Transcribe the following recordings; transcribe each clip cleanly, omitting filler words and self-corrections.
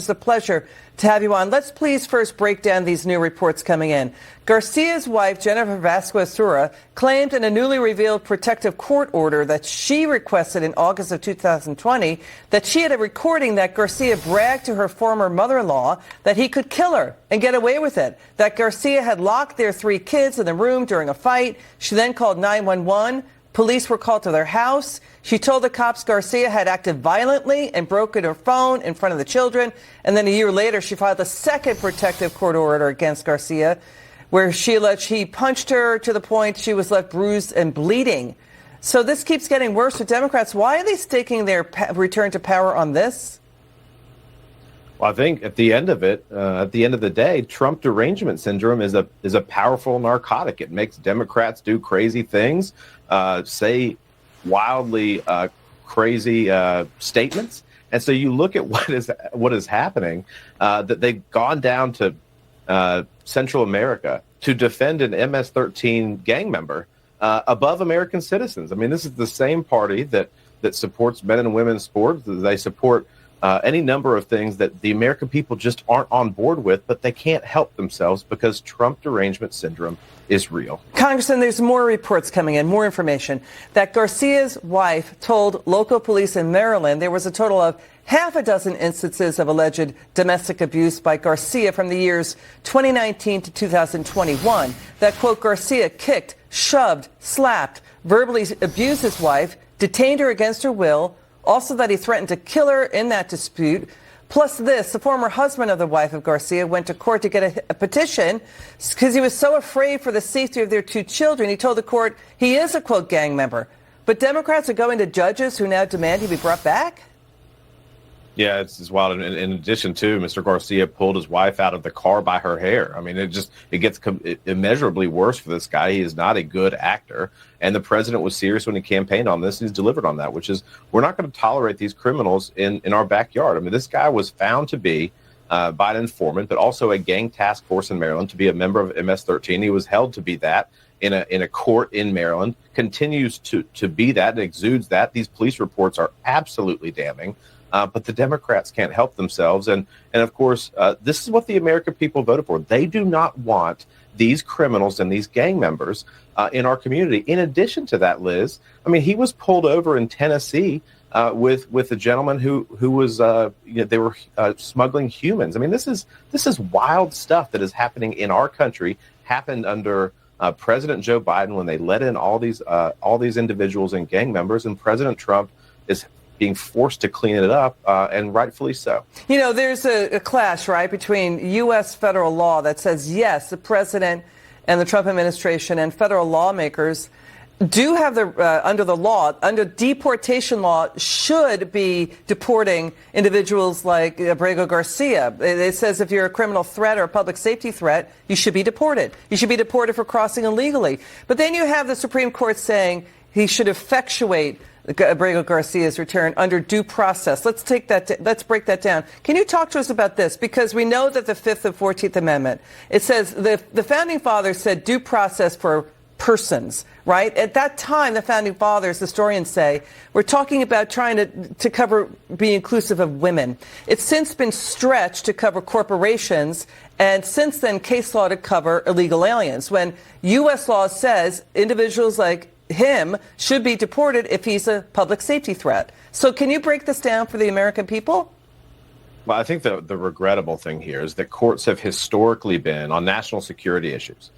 It's a pleasure to have you on. Let's please first break down these new reports coming in. Garcia's wife, Jennifer Vasquez-Sura, claimed in a newly revealed protective court order that she requested in August of 2020 that she had a recording that Garcia bragged to her former mother-in-law that he could kill her and get away with it, that Garcia had locked their 3 kids in the room during a fight. She then called 911. Police were called to their house. She told the cops Garcia had acted violently and broken her phone in front of the children. And then a year later, she filed a second protective court order against Garcia, where she alleged he punched her to the point she was left bruised and bleeding. So this keeps getting worse with Democrats. Why are they staking their return to power on this? Well, I think at the end of it, at the end of the day, Trump derangement syndrome is a powerful narcotic. It makes Democrats do crazy things, say wildly crazy statements. And so you look at what is happening, that they've gone down to Central America to defend an MS-13 gang member above American citizens. I mean, this is the same party that supports men and women's sports. They support any number of things that the American people just aren't on board with, but they can't help themselves because Trump derangement syndrome is real. Congressman, there's more reports coming in, more information, that Garcia's wife told local police in Maryland there was a total of half a dozen instances of alleged domestic abuse by Garcia from the years 2019 to 2021. That, quote, Garcia kicked, shoved, slapped, verbally abused his wife, detained her against her will, also that he threatened to kill her in that dispute. Plus this, the former husband of the wife of Garcia went to court to get a petition because he was so afraid for the safety of their 2 children. He told the court he is a, quote, gang member. But Democrats are going to judges who now demand he be brought back? Yeah, it's wild. In addition to, Mr. Garcia pulled his wife out of the car by her hair. I mean, it gets immeasurably worse for this guy. He is not a good actor. And the president was serious when he campaigned on this. He's delivered on that, which is we're not going to tolerate these criminals in our backyard. I mean, this guy was found to be by an informant, but also a gang task force in Maryland, to be a member of MS-13. He was held to be that in a court in Maryland, continues to be that and exudes that. These police reports are absolutely damning. But the Democrats can't help themselves. And of course, this is what the American people voted for. They do not want these criminals and these gang members in our community. In addition to that, Liz, I mean, he was pulled over in Tennessee with a gentleman who was, they were smuggling humans. I mean, this is wild stuff that is happening in our country, happened under President Joe Biden when they let in all these individuals and gang members, and President Trump is being forced to clean it up, and rightfully so. You know, there's a clash, right, between U.S. federal law that says, yes, the president and the Trump administration and federal lawmakers do have under the law, under deportation law, should be deporting individuals like Abrego Garcia. It says if you're a criminal threat or a public safety threat, you should be deported. You should be deported for crossing illegally. But then you have the Supreme Court saying he should effectuate Abrego Garcia's return under due process. Let's break that down. Can you talk to us about this? Because we know that the 5th and 14th Amendment, it says the founding fathers said due process for persons, right? At that time, the founding fathers, historians say, we're talking about trying to cover, be inclusive of women. It's since been stretched to cover corporations, and since then, case law to cover illegal aliens. When U.S. law says individuals like him should be deported if he's a public safety threat. So can you break this down for the American people? Well, I think the regrettable thing here is that courts have historically been, on national security issues,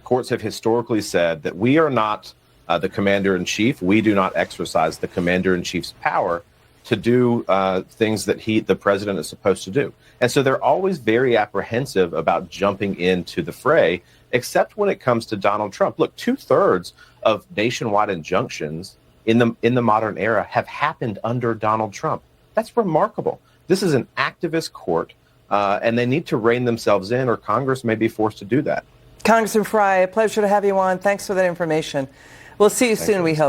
courts have historically said that we are not the commander-in-chief. We do not exercise the commander-in-chief's power to do things that the president is supposed to do. And so they're always very apprehensive about jumping into the fray, except when it comes to Donald Trump. Look, 2/3 of nationwide injunctions in the modern era have happened under Donald Trump. That's remarkable. This is an activist court, and they need to rein themselves in, or Congress may be forced to do that. Congressman Fry, a pleasure to have you on. Thanks for that information. We'll see you soon, we hope.